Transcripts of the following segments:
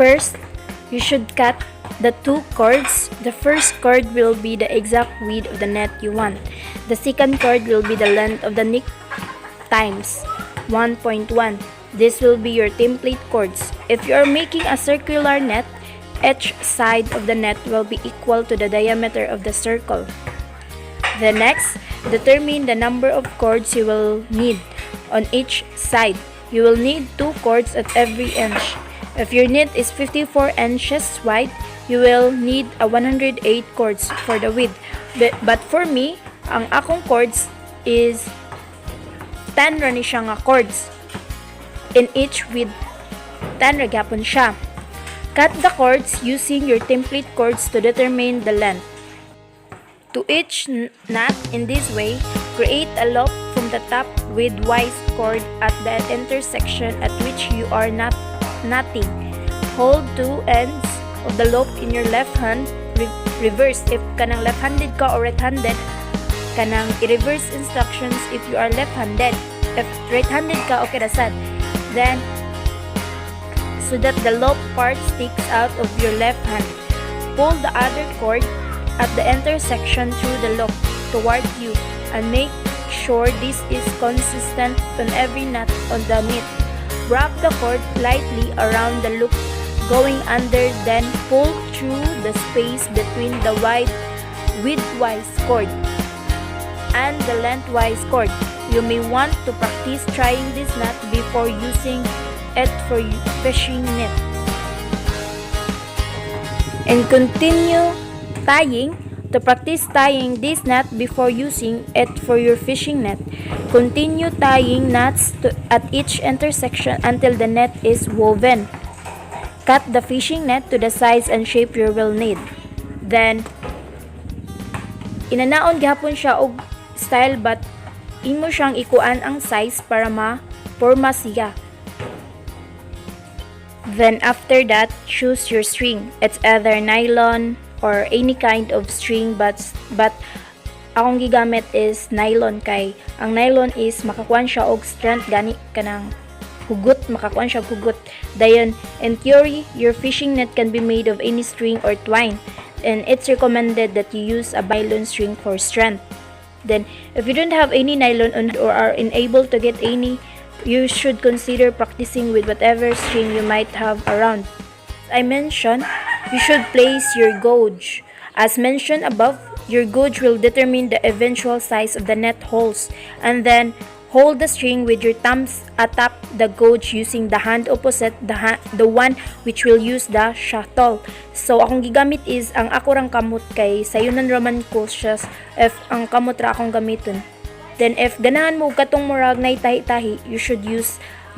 First, you should cut the two cords. The first cord will be the exact width of the net you want. The second cord will be the length of the neck times 1.1. This will be your template cords. If you are making a circular net, each side of the net will be equal to the diameter of the circle. The next, determine the number of cords you will need on each side. You will need 2 cords at every inch. If your net is 54 inches wide, you will need a 108 cords for the width. But for me, ang akong cords is 10 ra ni siya nga cords. In each width, 10 ra gyapon siya. Cut the cords using your template cords to determine the length. To each knot in this way, create a loop from the top widthwise cord at the intersection at which you are knotting. Hold 2 ends of the loop in your left hand. Reverse if kanang left-handed ka or right-handed, kanang i-reverse instructions if you are left-handed. If right-handed ka, okay rasad. Then, so that the loop part sticks out of your left hand. Pull the other cord at the intersection through the loop toward you and make sure this is consistent on every knot on the knit. Wrap the cord lightly around the loop going under, then pull through the space between the widthwise cord and the lengthwise cord. You may want to practice trying this knot before using it for fishing net. And continue tying. To practice tying this knot before using it for your fishing net, continue tying knots at each intersection until the net is woven. Cut the fishing net to the size and shape you will need. Then, inanaon gihapon siya og style but imo siyang ikuan ang size para ma-porma siya. Then after that, choose your string. It's either nylon or any kind of string but akong gigamit is nylon kay ang nylon is makakuan siya og strength gani kanang hugot, makakuan siya hugot. Dayon, in theory, your fishing net can be made of any string or twine, and it's recommended that you use a nylon string for strength. Then, if you don't have any nylon or are unable to get any, you should consider practicing with whatever string you might have around. As I mentioned, you should place your gauge. As mentioned above, your gauge will determine the eventual size of the net holes, and then hold the string with your thumbs atop the gauge using the hand opposite the one which will use the shuttle. So akong gigamit is ang ako rang kamot kay sayunan raman ko siya if ang kamot ra akong gamiton. Then if ganahan mo katong murag nay tahi-tahi, you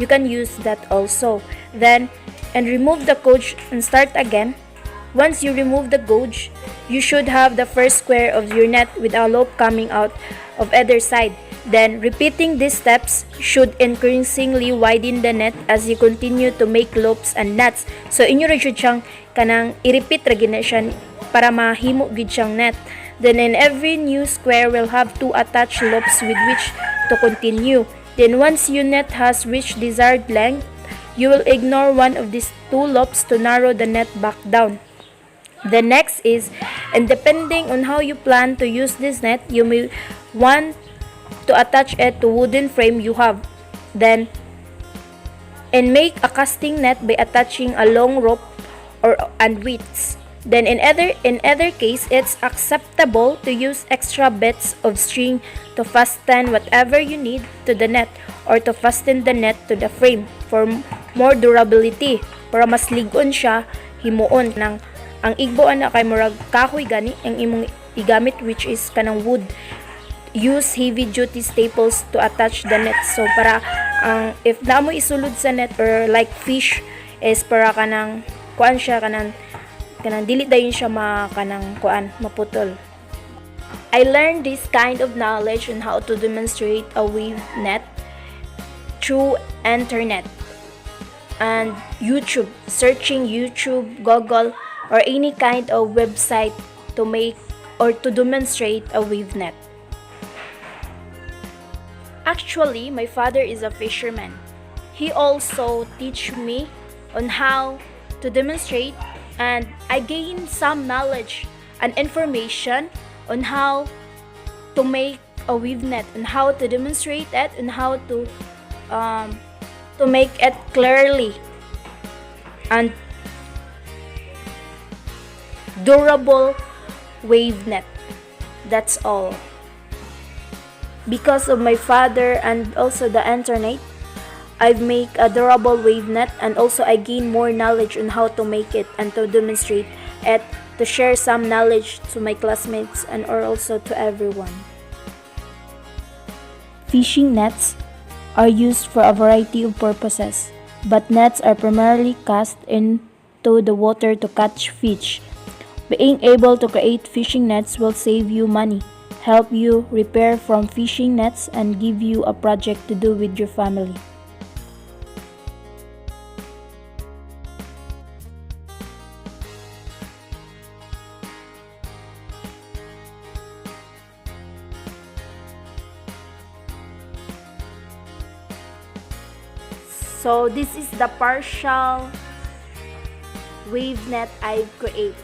can use that also. Then and remove the gauge and start again. Once you remove the gauge, you should have the first square of your net with a loop coming out of either side. Then, repeating these steps should increasingly widen the net as you continue to make loops and knots. So, inyo rin siyang kanang i-repeat ra gina siya para mahimo gid siyang net. Then, in every new square will have 2 attached loops with which to continue. Then, once your net has reached desired length, you will ignore one of these 2 loops to narrow the net back down. The next is, and depending on how you plan to use this net, you may want to attach it to wooden frame you have. Then, and make a casting net by attaching a long rope and weights. Then in other case, it's acceptable to use extra bits of string to fasten whatever you need to the net or to fasten the net to the frame for more durability. Para mas ligon siya, himuon ng ang igboan na kay murag kahoy gani ang imong igamit which is kanang wood. Use heavy duty staples to attach the net. So para if na mo isulod sa net or like fish is para kanang kuan siya kanang dili dayon siya maputol. I learned this kind of knowledge on how to demonstrate a weave net through internet and YouTube, searching YouTube, Google, or any kind of website to make or to demonstrate a weave net. Actually, my father is a fisherman. He also teach me on how to demonstrate, and I gained some knowledge and information on how to make a weave net, and how to demonstrate it, and how to make it clearly and durable wave net. That's all. Because of my father and also the internet, I've made a durable wave net, and also I gain more knowledge on how to make it and to demonstrate it, to share some knowledge to my classmates and or also to everyone. Fishing nets are used for a variety of purposes, but nets are primarily cast into the water to catch fish. Being able to create fishing nets will save you money, help you repair from fishing nets, and give you a project to do with your family. So this is the partial wave net I've created.